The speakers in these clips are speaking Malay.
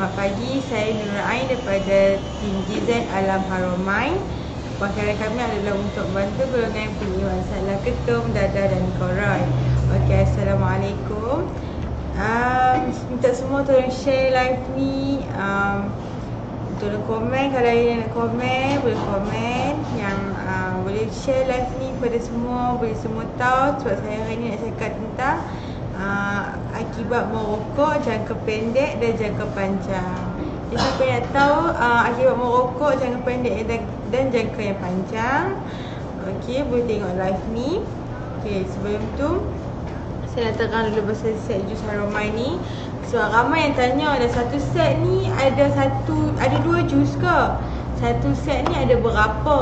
Selamat pagi, saya Nurul Ain daripada tim GZ Alam Haramain. Panggilan kami adalah untuk membantu golongan yang punya masalah ketum, dadah dan koron. Okey, Assalamualaikum. Minta semua tolong share live ni. Tolong komen, kalau yang nak komen boleh komen. Yang boleh share live ni kepada semua, boleh semua tahu. Sebab saya hari ni nak cakap tentang akibat merokok jangka pendek dan jangka panjang. Jadi siapa yang nak tahu akibat merokok jangka pendek dan jangka yang panjang, okey, boleh tengok live ni. Okey, sebelum tu saya nak terang dulu pasal set jus Haramain ni. Sebab ramai yang tanya, ada satu set ni ada dua jus ke? Satu set ni ada berapa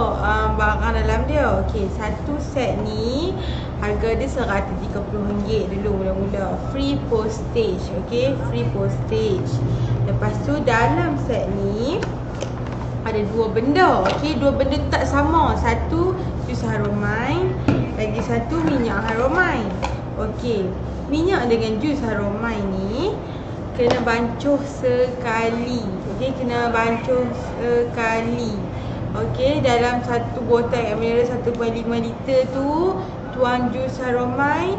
barang dalam dia? Okey, satu set ni harga dia RM130 dulu mula-mula. Free postage, okey, free postage. Lepas tu dalam set ni ada dua benda, okey, dua benda tak sama. Satu jus Haramain, lagi satu minyak Haramain. Okey, minyak dengan jus Haramain ni kena bancuh sekali. Okey, kena bancuh sekali. Okey, dalam satu botol air mineral 1.5 liter tu tuang jus Haramain,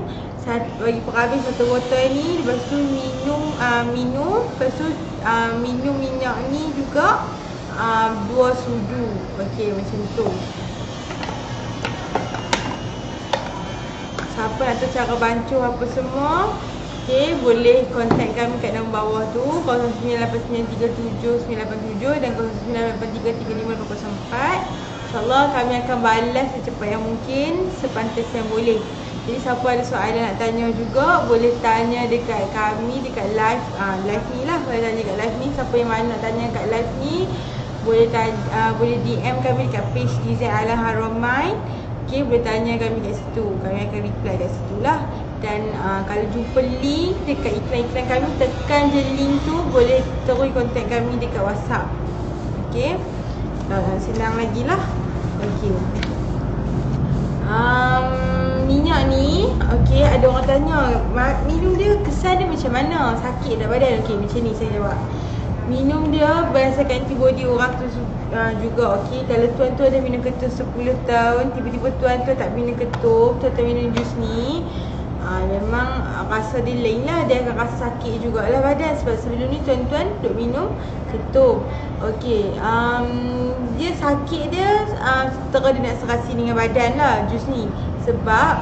bagi perhabis satu botol ni. Lepas tu minum, lepas tu minum minyak ni juga 2 sudu. Okey, macam tu. Siapa nak tahu cara bancuh apa semua, okey, boleh contact kami kat nombor bawah tu 098937 dan 09833504. InsyaAllah kami akan balas secepat yang mungkin, sepantas yang boleh. Jadi siapa ada soalan nak tanya juga, boleh tanya dekat kami dekat live ni lah. Boleh tanya dekat live ni. Siapa yang mana nak tanya kat live ni, boleh DM kami dekat page GZ Alam Haramain. Okay, boleh tanya kami kat situ. Kami akan reply kat situ lah. Dan kalau jumpa link dekat iklan-iklan kami, tekan je link tu, boleh terus contact kami dekat WhatsApp. Okay, senang lagi lah. Okay, minyak ni, okay, ada orang tanya minum dia kesan dia macam mana, sakit tak badan? Okay, macam ni saya jawab. Minum dia berdasarkan antibody orang tu juga. Okey, kalau tuan tu ada minum ketum 10 tahun, tiba-tiba tuan tu tak minum ketum, tuan minum jus ni, memang rasa dia lain lah. Dia akan rasa sakit jugalah badan. Sebab sebelum ni tuan-tuan duk minum ketum. Okey, dia sakit dia setara dia nak serasi dengan badan lah jus ni. Sebab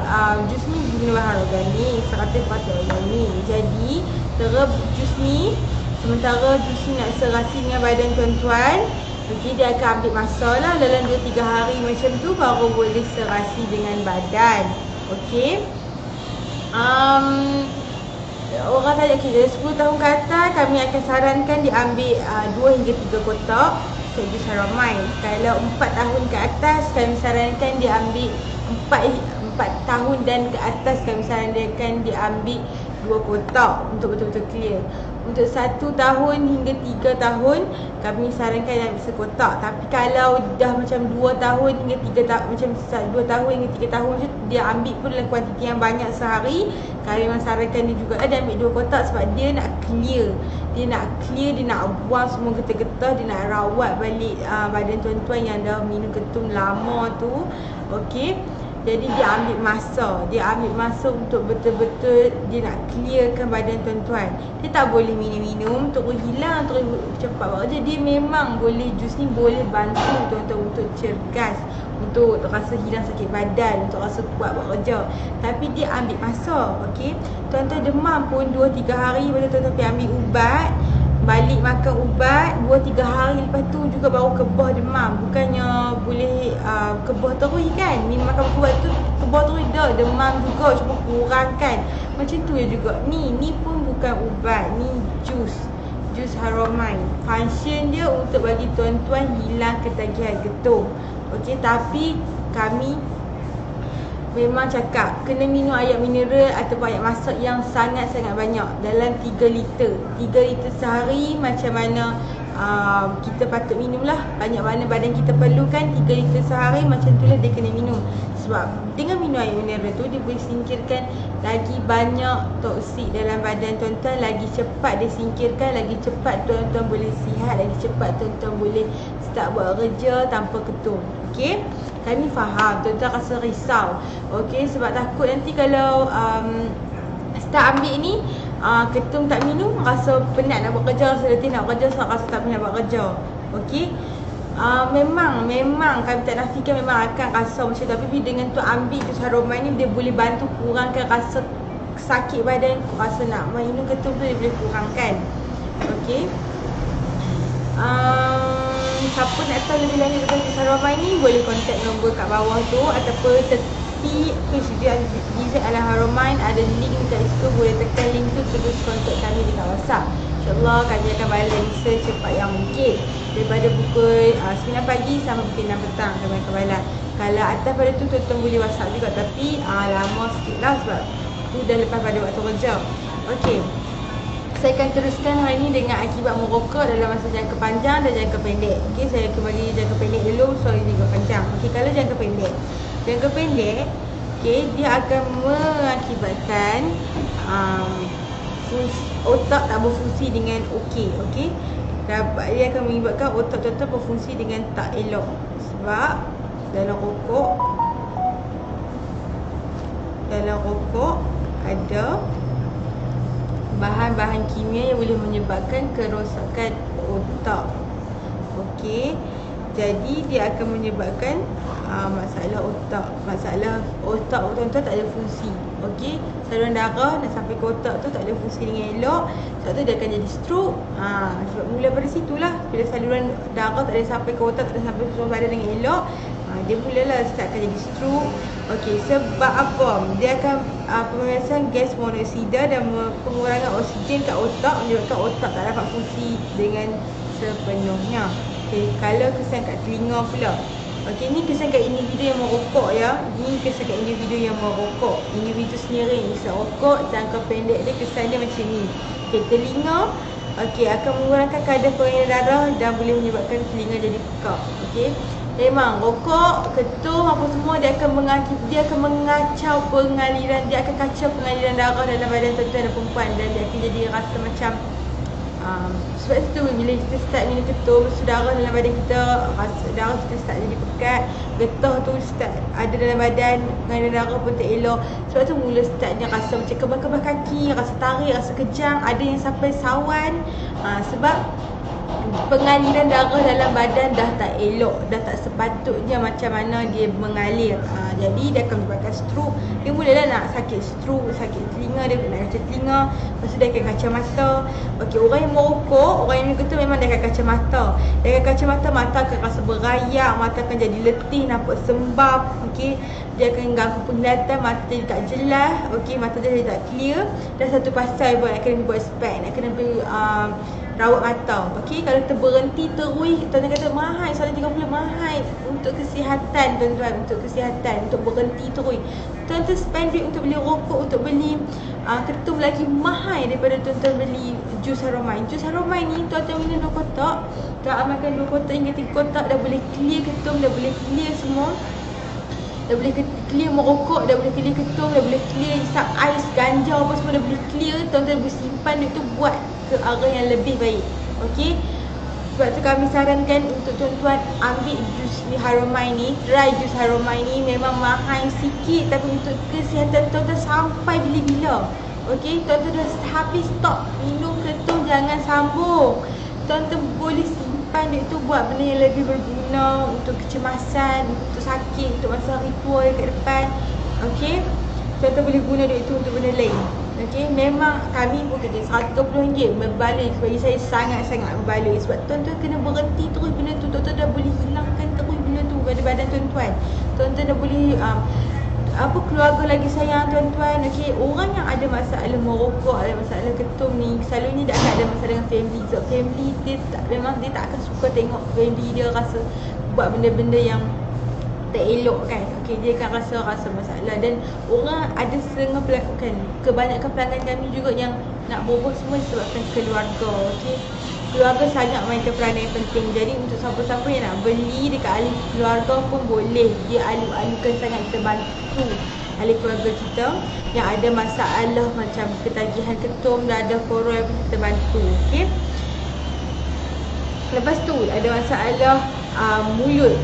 jus ni guna bahan organik, 100% organik. Jadi jus ni, sementara jus ni nak serasi dengan badan tuan-tuan, okey, dia akan ambil masa lah, dalam 2-3 hari macam tu baru boleh serasi dengan badan. Okey, orang tanya, okay, dari 10 tahun ke atas kami akan sarankan diambil 2 hingga 3 kotak set jus Haramain. Kalau 4 tahun ke atas kami sarankan diambil 4 tahun dan ke atas kami sarankan diambil 2 kotak untuk betul-betul clear. Untuk 1 tahun hingga 3 tahun kami sarankan yang sekotak. Tapi kalau dah macam 2 tahun hingga 3 tahun, macam 2 tahun hingga 3 tahun je, dia ambil pun dalam kuantiti yang banyak sehari, kami memang sarankan dia juga dia ambil 2 kotak. Sebab dia nak clear. Dia nak buang semua getah-getah, dia nak rawat balik badan tuan-tuan yang dah minum ketum lama tu. Okey, jadi dia ambil masa untuk betul-betul dia nak clearkan badan tuan-tuan. Dia tak boleh minum-minum terus hilang, terus cepat buat kerja. Dia memang boleh, jus ni boleh bantu tuan-tuan untuk cergas, untuk rasa hilang sakit badan, untuk rasa kuat buat kerja. Tapi dia ambil masa. Okey, tuan-tuan demam pun 2-3 hari baru tuan-tuan pergi ambil ubat, balik makan ubat 2-3 hari lepas tu juga baru kebah demam. Bukannya boleh kebah terus kan, minum makan ubat tu kebah terus, dah demam juga, cuba kurangkan. Macam tu je juga ni pun bukan ubat, ni jus Haramain. Function dia untuk bagi tuan-tuan hilang ketagihan ketum. Okey, tapi kami memang cakap kena minum air mineral ataupun air masak yang sangat-sangat banyak, dalam 3 liter. 3 liter sehari macam mana kita patut minumlah banyak mana badan kita perlukan. 3 liter sehari macam itulah dia kena minum. Sebab dengan minum air mineral tu dia boleh singkirkan lagi banyak toksik dalam badan tuan-tuan. Lagi cepat dia singkirkan, lagi cepat tuan-tuan boleh sihat, lagi cepat tuan-tuan boleh start buat kerja tanpa ketum. Okey, kami faham tuan-tuan rasa risau. Okey, sebab takut nanti kalau start ambil ni ketum tak minum, rasa penat nak buat kerja, rasa letih nak buat kerja, rasa tak penat buat kerja. Okey, memang kami tak nafikan memang akan rasa macam tu. Tapi dengan tu ambil jus Haromain ni, dia boleh bantu kurangkan rasa sakit badan, rasa nak minum ketum tu dia boleh kurangkan. Okey, siapa nak tahu lebih lanjut tentang jus Haromain ni boleh contact nombor kat bawah tu, ataupun tepi Gizi Alam Haromain ada link dekat situ, boleh tekan link tu terus kontak kami dekat WhatsApp. InsyaAllah kami akan balas secepat yang mungkin. Daripada pukul 9 pagi sampai pukul 6 petang kami akan balas. Kalau atas pada tu tuan-tuan boleh WhatsApp juga, tapi lama sikit lah sebab tu dah lepas pada waktu kerja. Okey, saya akan teruskan hari ni dengan akibat merokok dalam masa jangka panjang dan jangka pendek. Okey, saya kembali jangka pendek dulu, sorry jangka panjang. Okey, kalau jangka pendek, okey, dia akan mengakibatkan otak tak berfungsi dengan okey. Okey, dia akan mengakibatkan otak tuan-tuan berfungsi dengan tak elok. Sebab dalam rokok ada bahan-bahan kimia yang boleh menyebabkan kerosakan otak. Okey, jadi dia akan menyebabkan masalah otak tuan-tuan tak ada fungsi. Okey, saluran darah nak sampai ke otak tu tak ada fungsi dengan elok. Sebab tu dia akan jadi stroke. Sebab mula dari situlah, bila saluran darah tak ada sampai ke otak, tak ada sampai ke seluruh badan dengan elok, dia mulalah start akan jadi stroke. Okey, sebab apa? Dia akan pemanasan gas monoksida dan pengurangan oksigen kat otak menyebabkan otak tak dapat fungsi dengan sepenuhnya. Okey, kalau kesan kat telinga pula. Okey, ni kesan kat individu yang merokok ya. Ni kesan kat individu yang merokok. Individu sendiri hisap rokok, jangka pendek dia kesan dia macam ni. Okey, telinga akan mengurangkan kadar pengaliran darah dan boleh menyebabkan telinga jadi pekak. Okey, memang rokok, ketum apa semua dia akan mengacau pengaliran, dia akan kacau pengaliran darah dalam badan tuan-tuan dan perempuan, dan dia akan jadi rasa macam sebab itu bila kita start minum ketum, darah dalam badan kita, rasa darah kita start jadi pekat, getah tu start ada dalam badan, pengaliran darah pun tak elok. Sebab tu mula startnya rasa macam kebas-kebas kaki, rasa tarik, rasa kejang, ada yang sampai sawan. Sebab pengaliran darah dalam badan dah tak elok, dah tak sepatutnya macam mana dia mengalir. Jadi dia akan menyebabkan stroke. Dia mulalah nak sakit stroke, sakit telinga, dia nak kacau telinga, lepas tu dia akan kacau mata. Okey, orang yang merokok, orang yang minum tu memang dia akan kacau mata. Dia akan kacau mata, mata akan rasa berayak, mata akan jadi letih, nampak sembab. Okey, dia akan ganggu penglihatan, mata jadi tak jelas. Okey, mata dia jadi tak clear. Dan satu pasal pun nak kena buat spek, nak kena rawat mata. Okey, kalau terberhenti terus, tuan-tuan kata mahal, 130 mahal untuk kesihatan tuan-tuan, untuk kesihatan, untuk berhenti terus. Tuan-tuan spend duit untuk beli rokok, untuk beli ketum lagi mahal daripada tuan-tuan beli jus Haromain. Jus Haromain ni tuan-tuan minum 2 kotak, tuan amalkan 2 kotak hingga 3 kotak, dah boleh clear ketum, dah boleh clear semua. Dah boleh clear merokok, dah boleh clear ketum, dah boleh clear isap ais, ganja apa semua dah boleh clear. Tuan-tuan boleh simpan duit tu buat ke arah yang lebih baik. Okey, sebab tu kami sarankan untuk tuan-tuan ambil jus Haromain ni, try jus Haromain ni. Memang mahal sikit tapi untuk kesihatan tuan-tuan sampai bila-bila. Okey, tuan-tuan dah habis stok minum ketum, jangan sambung. Tuan-tuan boleh simpan duit tu buat benda yang lebih berguna, untuk kecemasan, untuk sakit, untuk masa hari tua dekat depan. Okey, tuan-tuan boleh guna duit tu untuk benda lain. Okey, memang kami pun kata RM120 membalik, bagi saya sangat-sangat membalik. Sebab tuan-tuan kena berhenti terus benda tu. Tuan-tuan dah boleh hilangkan terus benda tu pada badan tuan-tuan. Tuan-tuan dah boleh keluarga lagi sayang tuan-tuan. Okey, orang yang ada masalah merokok, ada masalah ketum ni, selalunya dia akan ada masalah dengan family. Sebab family memang dia tak akan suka tengok family dia rasa buat benda-benda yang tak elok kan. Okey, dia akan rasa masalah. Dan orang ada setengah pelanggan, kebanyakan pelanggan kami juga yang nak berubah semua disebabkan keluarga. Okey, keluarga sangat mainkan peranan yang penting. Jadi untuk siapa-siapa yang nak beli dekat ahli keluarga pun boleh. Dia alu-alukan sangat, kita bantu ahli keluarga kita yang ada masalah macam ketagihan ketum, dada, koroi pun kita bantu. Okey. Lepas tu ada masalah mulut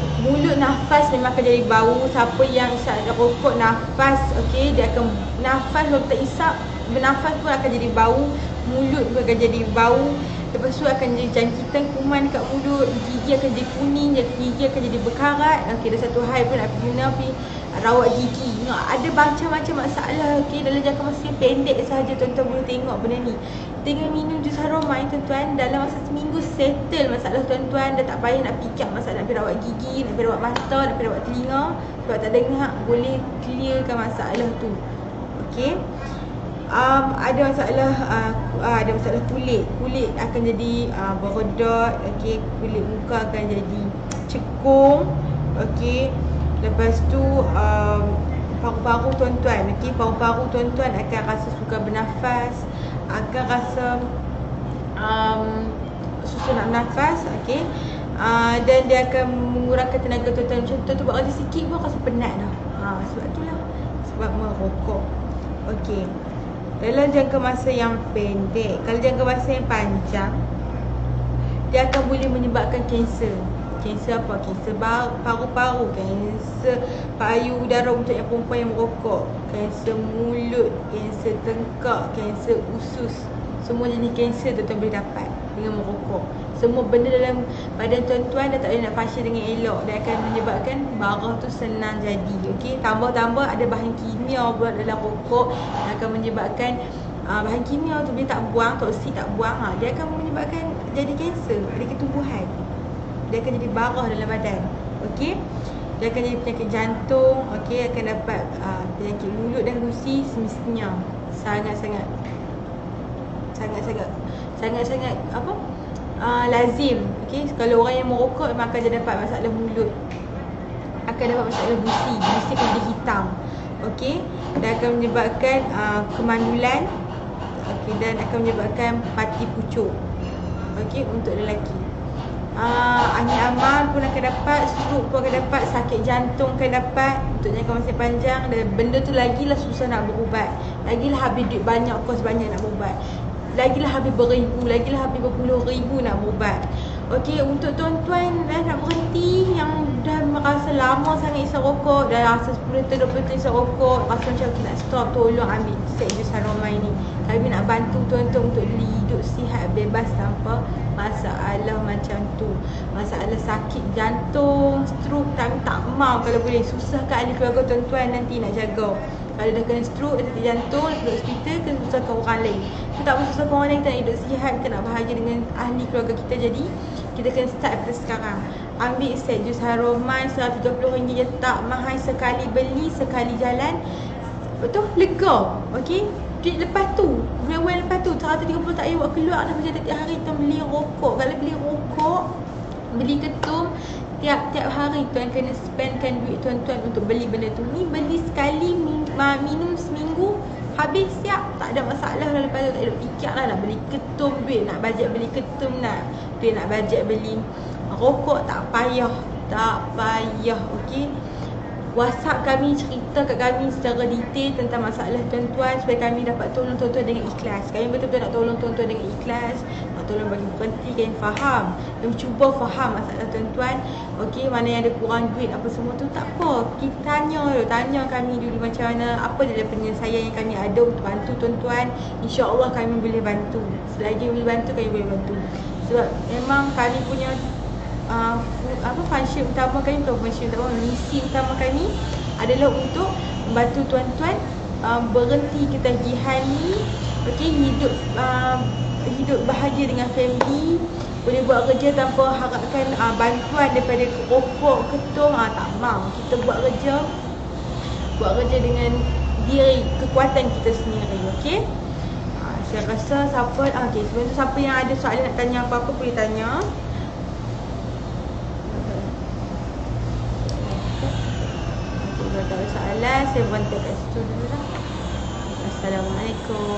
nafas memang akan jadi bau. Siapa yang isap rokok nafas, okey, dia akan nafas kalau tak isap, bernafas pun akan jadi bau, mulut pun akan jadi bau. Lepas tu akan jadi jangkitan kuman kat mulut, gigi akan jadi kuning, gigi akan jadi berkarat. Okey, dah satu hari pun nak pergi rawat gigi. Ada macam-macam masalah. Okey, dalam jangka masa yang pendek sahaja tuan-tuan boleh tengok benda ni. Dengan minum jus haromain tuan-tuan, dalam masa seminggu settle masalah tuan-tuan. Dah tak payah nak fikir masalah nak pergi rawat gigi, nak pergi rawat mata, nak pergi rawat telinga sebab tak dengar. Boleh clearkan masalah tu. Okey. Ada masalah kulit akan jadi berodot. Okey, kulit muka akan jadi cekung. Okey. Lepas tu paru-paru tuan-tuan, okey, paru-paru tuan-tuan akan rasa sukar bernafas, akan rasa susah nak bernafas. Okey. Dan dia akan mengurangkan tenaga tuan-tuan. Macam tu buat kerja sikit pun rasa penat dah. Sebab itulah, sebab merokok. Okey. Dalam jangka masa yang pendek, kalau jangka masa yang panjang, dia akan boleh menyebabkan kanser. Kanser apa? Kanser paru-paru, kanser payudara untuk yang perempuan yang merokok, kanser mulut, kanser tengkak, kanser usus. Semua jenis kanser tuan-tuan boleh dapat dengan merokok. Semua benda dalam badan tuan-tuan dah tak boleh nak function dengan elok. Dia akan menyebabkan darah tu senang jadi. Okey, tambah-tambah ada bahan kimia buat dalam rokok yang akan menyebabkan bahan kimia tu bila tak buang, toksik tak buang, dia akan menyebabkan jadi kanser, ada ketumbuhan. Dia akan jadi barah dalam badan. Okey. Dia akan jadi penyakit jantung, okey, akan dapat penyakit mulut dan gusi semestinya. Sangat-sangat apa? Lazim. Okey, kalau orang yang merokok memang akan dapat masalah mulut. Akan dapat masalah gusi akan jadi hitam. Okey, dan akan menyebabkan kemandulan. Okey, dan akan menyebabkan mati pucuk. Okey, untuk lelaki. Angin aman pun akan dapat, stroke pun akan dapat, sakit jantung akan dapat untuk jangka masa panjang. Dan benda tu lagilah susah nak berubat, lagilah habis duit banyak, kos banyak nak berubat, lagilah habis beribu, lagilah habis berpuluh ribu nak berubat. Okey, untuk tuan-tuan nak berhenti yang dah merasa lama sangat isap rokok, dah rasa 10 tahun 20 tahun isap rokok, rasa macam nak stop, tolong ambil set jus haromain ni. Kami nak bantu tuan-tuan untuk hidup sihat bebas tanpa masalah macam tu. Masalah sakit jantung, stroke, kami tak mau. Kalau boleh susahkan ahli keluarga tuan-tuan nanti nak jaga. Kalau dah kena stroke, dah sakit jantung, dah pergi hospital, kena susahkan orang lain. Kita tak mahu susahkan orang lain, kita nak hidup sihat, kita nak bahagia dengan ahli keluarga kita. Jadi kita kena start daripada sekarang. Ambil set jus haromain RM130 je, tak mahal, sekali beli, sekali jalan. Betul? Lega. Okey? Duit lepas tu, bulan-bulan lepas tu RM130 tak payah buat keluar dah macam tiap hari kita beli rokok. Kalau beli rokok, beli ketum, tiap-tiap hari tuan kena spendkan duit tuan-tuan untuk beli benda tu. Ni beli sekali, minum seminggu, habis siap, tak ada masalah lah. Lepas tu tak ada fikir lah nak beli ketum, duit nak bajet beli ketum, duit nak bajet beli rokok, tak payah. Okey. WhatsApp kami, cerita kat kami secara detail tentang masalah tuan-tuan supaya kami dapat tolong tuan-tuan dengan ikhlas. Kami betul-betul nak tolong tuan-tuan dengan ikhlas, nak tolong bagi berhenti, kami faham, kami cuba faham masalah tuan-tuan. Okey, mana yang ada kurang duit apa semua tu, tak apa, kita tanya kami dulu macam mana, apa dia penyelesaian yang kami ada untuk bantu tuan-tuan. InsyaAllah kami boleh bantu, selagi boleh bantu kami boleh bantu. Sebab memang kami punya function utama kami, misi utama kami adalah untuk membantu tuan-tuan berhenti ketagihan ni. Okey, hidup bahagia dengan family, boleh buat kerja tanpa harapkan bantuan daripada rokok, ketum. Tak mau. Kita buat kerja dengan diri, kekuatan kita sendiri. Okey, saya rasa siapa sebelum tu siapa yang ada soalan nak tanya apa-apa boleh tanya. Kalau tak ada soalan, saya berhenti kat situ dulu lah. Assalamualaikum.